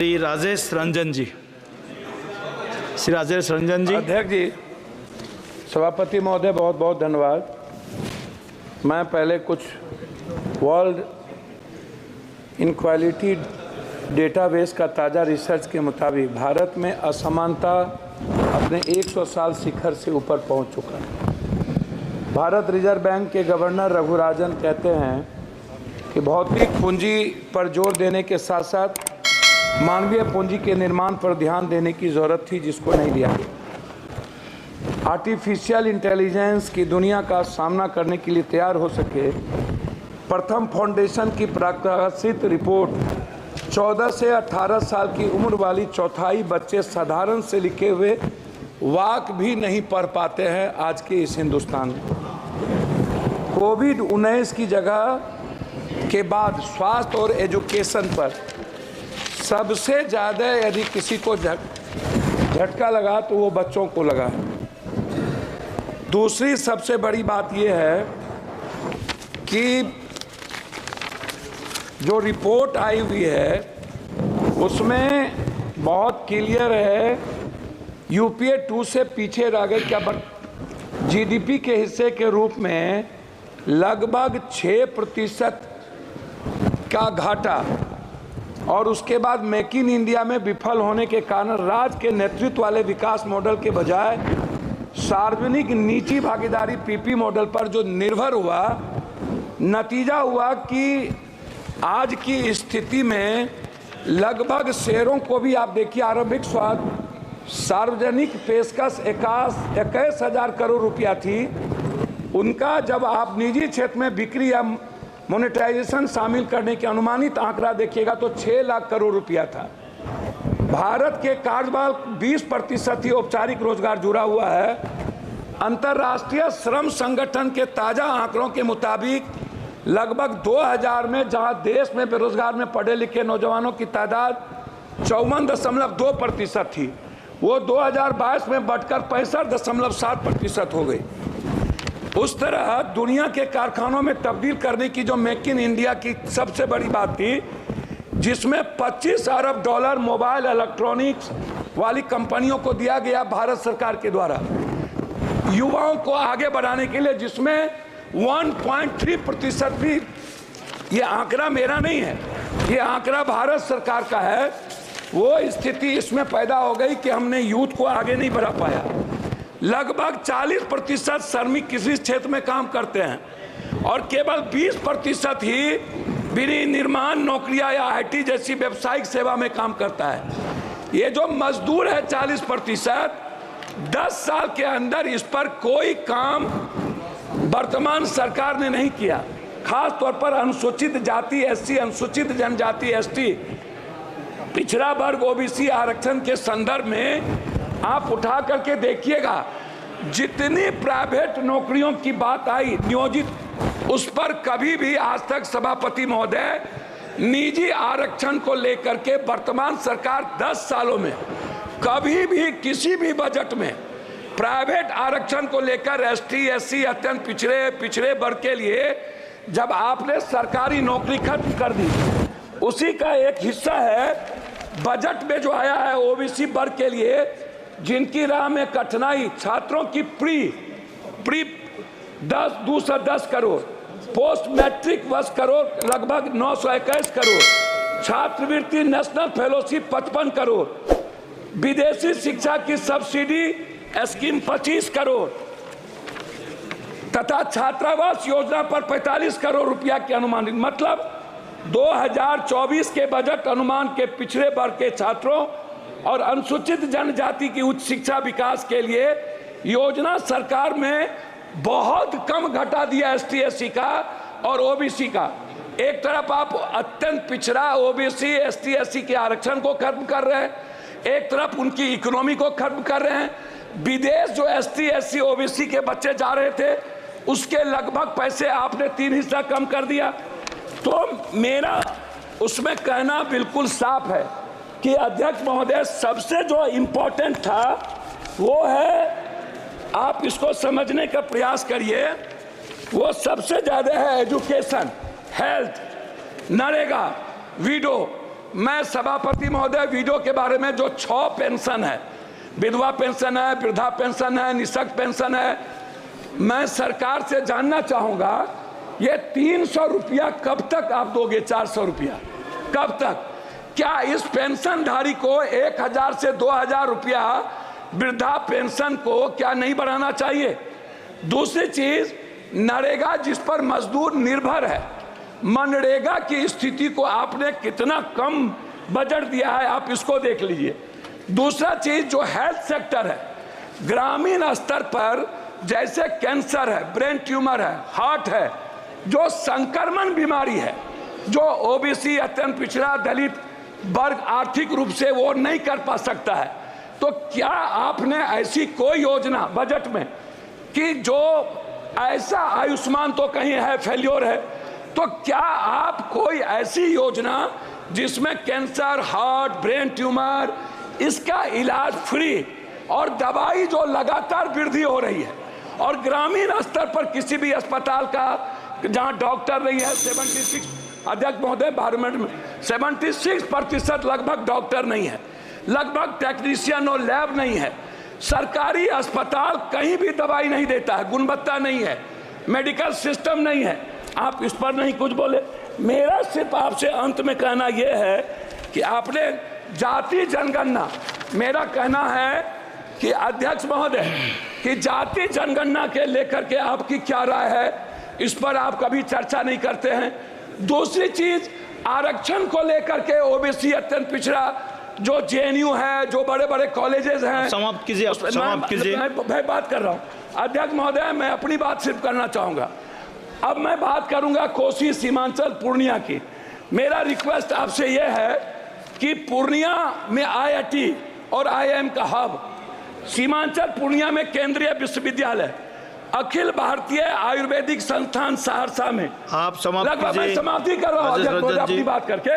श्री राजेश रंजन जी। श्री राजेश रंजन जी। अध्यक्ष जी, सभापति महोदय बहुत बहुत धन्यवाद। मैं पहले कुछ वर्ल्ड इनक्वालिटी डेटाबेस का ताज़ा रिसर्च के मुताबिक भारत में असमानता अपने 100 साल शिखर से ऊपर पहुंच चुका है। भारत रिजर्व बैंक के गवर्नर रघुराजन कहते हैं कि भौतिक पूंजी पर जोर देने के साथ साथ मानवीय पूंजी के निर्माण पर ध्यान देने की ज़रूरत थी, जिसको नहीं दिया गया। आर्टिफिशियल इंटेलिजेंस की दुनिया का सामना करने के लिए तैयार हो सके, प्रथम फाउंडेशन की प्रकाशित रिपोर्ट 14 से 18 साल की उम्र वाली चौथाई बच्चे साधारण से लिखे हुए वाक भी नहीं पढ़ पाते हैं आज के इस हिंदुस्तान में। कोविड-19 की जगह के बाद स्वास्थ्य और एजुकेशन पर सबसे ज़्यादा यदि किसी को झटका लगा तो वो बच्चों को लगा है। दूसरी सबसे बड़ी बात ये है कि जो रिपोर्ट आई हुई है उसमें बहुत क्लियर है, यूपीए 2 से पीछे रह गए। क्या जीडीपी के हिस्से के रूप में लगभग 6% का घाटा, और उसके बाद मेक इन इंडिया में विफल होने के कारण राज्य के नेतृत्व वाले विकास मॉडल के बजाय सार्वजनिक निजी भागीदारी पीपी मॉडल पर जो निर्भर हुआ, नतीजा हुआ कि आज की स्थिति में लगभग शेयरों को भी आप देखिए, आरंभिक सार्वजनिक पेशकश 21,000 करोड़ रुपया थी, उनका जब आप निजी क्षेत्र में बिक्री या मोनेटाइजेशन शामिल करने के अनुमानित आंकड़ा देखिएगा तो 6 लाख करोड़ रुपया था। भारत के कार्यबल 20% ही औपचारिक रोजगार जुड़ा हुआ है। अंतर्राष्ट्रीय श्रम संगठन के ताजा आंकड़ों के मुताबिक लगभग 2000 में जहां देश में बेरोजगार में पढ़े लिखे नौजवानों की तादाद 54.2% थी, वो 2022 में बढ़कर 65.7% हो गई। उस तरह दुनिया के कारखानों में तब्दील करने की जो मेक इन इंडिया की सबसे बड़ी बात थी, जिसमें 25 अरब डॉलर मोबाइल इलेक्ट्रॉनिक्स वाली कंपनियों को दिया गया भारत सरकार के द्वारा युवाओं को आगे बढ़ाने के लिए, जिसमें 1.3% भी, ये आंकड़ा मेरा नहीं है, ये आंकड़ा भारत सरकार का है, वो स्थिति इसमें पैदा हो गई कि हमने यूथ को आगे नहीं बढ़ा पाया। लगभग 40% श्रमिक किसी क्षेत्र में काम करते हैं और केवल 20% ही विनिर्माण नौकरियां या आईटी जैसी व्यावसायिक सेवा में काम करता है। ये जो मजदूर है 40%, 10 साल के अंदर इस पर कोई काम वर्तमान सरकार ने नहीं किया। खास तौर पर अनुसूचित जाति एससी, अनुसूचित जनजाति एसटी, पिछड़ा वर्ग ओबीसी आरक्षण के संदर्भ में आप उठा करके देखिएगा, जितनी प्राइवेट नौकरियों की बात आई नियोजित, उस पर कभी भी आज तक सभापति महोदय निजी आरक्षण को लेकर के वर्तमान सरकार 10 सालों में कभी भी किसी भी बजट में प्राइवेट आरक्षण को लेकर एसटी एससी अत्यंत पिछड़े वर्ग के लिए जब आपने सरकारी नौकरी खत्म कर दी, उसी का एक हिस्सा है बजट में जो आया है ओबीसी वर्ग के लिए, जिनकी राह में कठिनाई, छात्रों की pre 210 crore, post matric 10 crore, लगभग 921 करोड़, छात्रवृत्ति नेशनल फेलोशिप 55 करोड़, विदेशी शिक्षा की सब्सिडी स्कीम 25 करोड़ तथा छात्रावास योजना पर 45 करोड़ रुपया के अनुमानित, मतलब 2024 के बजट अनुमान के पिछड़े वर्ग के छात्रों और अनुसूचित जनजाति की उच्च शिक्षा विकास के लिए योजना सरकार में बहुत कम घटा दिया एसटी एससी का और ओबीसी का। एक तरफ आप अत्यंत पिछड़ा ओबीसी एसटी एससी के आरक्षण को खत्म कर रहे हैं, एक तरफ उनकी इकोनॉमी को खत्म कर रहे हैं। विदेश जो एसटी एससी ओबीसी के बच्चे जा रहे थे उसके लगभग पैसे आपने 3 हिस्सा कम कर दिया। तो मेरा उसमें कहना बिल्कुल साफ है कि अध्यक्ष महोदय, सबसे जो इम्पोर्टेंट था वो है, आप इसको समझने का प्रयास करिए, वो सबसे ज़्यादा है एजुकेशन, हेल्थ, नरेगा, विडो, मैं सभापति महोदय वीडियो के बारे में जो 6 पेंशन है, विधवा पेंशन है, वृद्धा पेंशन है, निःशक्त पेंशन है, मैं सरकार से जानना चाहूंगा ये 300 रुपया कब तक आप दोगे? 400 रुपया कब तक? क्या इस पेंशनधारी को 1000 से 2000 रुपया वृद्धा पेंशन को क्या नहीं बढ़ाना चाहिए? दूसरी चीज, नरेगा जिस पर मजदूर निर्भर है, मनरेगा की स्थिति को आपने कितना कम बजट दिया है, आप इसको देख लीजिए। दूसरा चीज जो हेल्थ सेक्टर है, ग्रामीण स्तर पर जैसे कैंसर है, ब्रेन ट्यूमर है, हार्ट है, जो संक्रमण बीमारी है, जो ओबीसी, अत्यंत पिछड़ा, दलित वर्ग आर्थिक रूप से वो नहीं कर पा सकता है, तो क्या आपने ऐसी कोई योजना बजट में कि जो ऐसा, आयुष्मान तो कहीं है फेल्योर है, तो क्या आप कोई ऐसी योजना जिसमें कैंसर, हार्ट, ब्रेन ट्यूमर, इसका इलाज फ्री और दवाई जो लगातार वृद्धि हो रही है, और ग्रामीण स्तर पर किसी भी अस्पताल का जहां डॉक्टर नहीं है, 76 अध्यक्ष महोदय 12 मिनट में 76% लगभग डॉक्टर नहीं है, लगभग टेक्नीशियन और लैब नहीं है, सरकारी अस्पताल कहीं भी दवाई नहीं देता है, गुणवत्ता नहीं है, मेडिकल सिस्टम नहीं है, आप इस पर नहीं कुछ बोले। मेरा सिर्फ आपसे अंत में कहना यह है कि आपने जाति जनगणना, मेरा कहना है कि अध्यक्ष महोदय कि जाति जनगणना के लेकर के आपकी क्या राय है, इस पर आप कभी चर्चा नहीं करते हैं। दूसरी चीज, आरक्षण को लेकर के ओबीसी, अत्यंत पिछड़ा, जो जेएनयू है, जो बड़े बड़े कॉलेजेस हैं, समाप्त कीजिए, समाप्त कीजिए। मैं बात कर रहा हूं अध्यक्ष महोदय, मैं अपनी बात सिर्फ करना चाहूंगा। अब मैं बात करूंगा कोसी, सीमांचल, पूर्णिया की। मेरा रिक्वेस्ट आपसे यह है कि पूर्णिया में आईआईटी और आईआईएम का हब, सीमांचल पूर्णिया में केंद्रीय विश्वविद्यालय, अखिल भारतीय आयुर्वेदिक संस्थान सहरसा में, आप समाप्त लगभग मैं कीजिए। समाप्ति कर रहा हूं अपनी बात करके,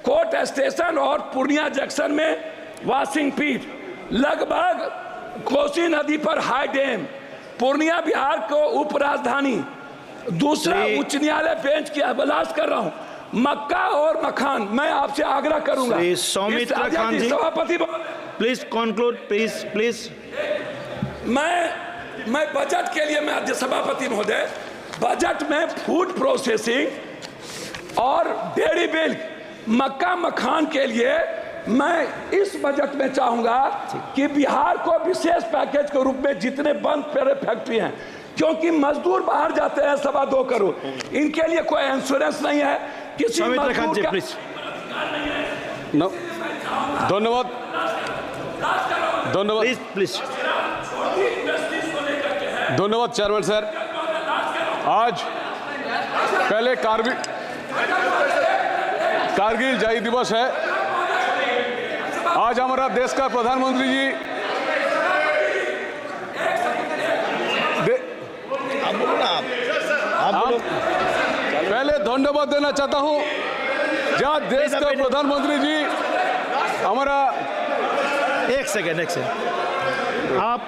कोर्ट स्टेशन और पूर्णिया जंक्शन में वॉशिंग पीट, लगभग कोसी नदी पर हाई डैम, पूर्णिया बिहार को उप राजधानी, दूसरा उच्च न्यायालय बेंच की अभिलाष कर रहा हूं, मक्का और मखान। मैं आपसे आग्रह करूंगा, सौमित्र खान जी, सभापति प्लीज कंक्लूड, प्लीज। मैं बजट के लिए, मैं सभापति महोदय, बजट में फूड प्रोसेसिंग और डेयरी मिल्क, मक्का मखान के लिए मैं इस बजट में चाहूंगा कि बिहार को विशेष पैकेज के रूप में जितने बंद पड़े फैक्ट्री हैं, क्योंकि मजदूर बाहर जाते हैं 2.25 करोड़, इनके लिए कोई इंश्योरेंस नहीं है, किसी मजदूर का। धन्यवाद, प्लीज। धन्यवाद चेयरमैन सर। आज पहले कारगिल जय दिवस है। आज हमारा देश का प्रधानमंत्री जी पहले धन्यवाद देना चाहता हूं, जहां देश का प्रधानमंत्री जी हमारा 1 सेकंड आप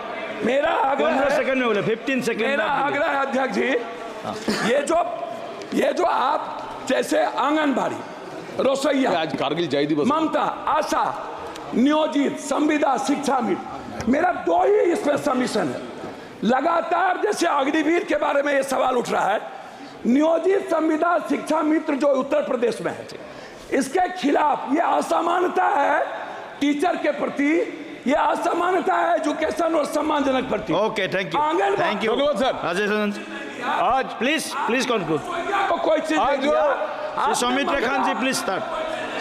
मेरा आग्रह 15 सेकंड में बोले, 15 सेकंड। मेरा आग्रह है अध्यक्ष जी, ये जो आप जैसे आंगनबाड़ी, रसोईया, आज कारगिल जय दिवस, ममता, आशा, नियोजित, संविदा, शिक्षा मित्र, मेरा 2 ही इसमें सबमिशन है। लगातार जैसे अग्निवीर के बारे में ये सवाल उठ रहा है, नियोजित, संविदा, शिक्षा मित्र जो उत्तर प्रदेश में है, इसके खिलाफ ये असमानता है टीचर के प्रति, ये असमानता है एजुकेशन और सम्मानजनक प्रति। Okay, thank you. धन्यवाद सर। आज प्लीज कंक्लूड। कोई चीज आज सौमित्र खान जी प्लीज स्टार्ट।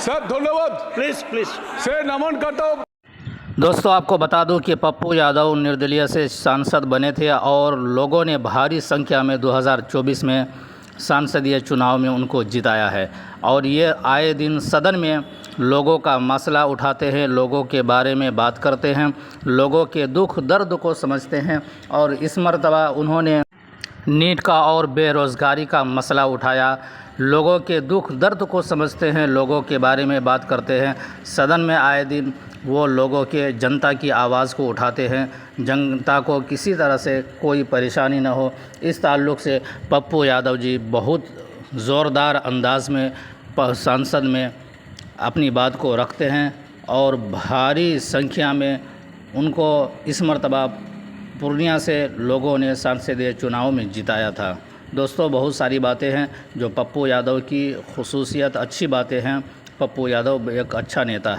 सर धन्यवाद, प्लीज से नमन करता हूँ। दोस्तों, आपको बता दूं कि पप्पू यादव निर्दलीय से सांसद बने थे और लोगों ने भारी संख्या में 2024 में सांसदीय चुनाव में उनको जिताया है, और ये आए दिन सदन में लोगों का मसला उठाते हैं, लोगों के बारे में बात करते हैं, लोगों के दुख दर्द को समझते हैं। और इस मर्तबा उन्होंने नीट का और बेरोज़गारी का मसला उठाया, लोगों के दुख दर्द को समझते हैं, लोगों के बारे में बात करते हैं। सदन में आए दिन वो लोगों के, जनता की आवाज़ को उठाते हैं, जनता को किसी तरह से कोई परेशानी न हो, इस ताल्लुक़ से पप्पू यादव जी बहुत ज़ोरदार अंदाज में सांसद में अपनी बात को रखते हैं और भारी संख्या में उनको इस मर्तबा पूर्णिया से लोगों ने सांसदीय चुनाव में जिताया था। दोस्तों, बहुत सारी बातें हैं जो पप्पू यादव की खुसूसियत, अच्छी बातें हैं। पप्पू यादव एक अच्छा नेता है।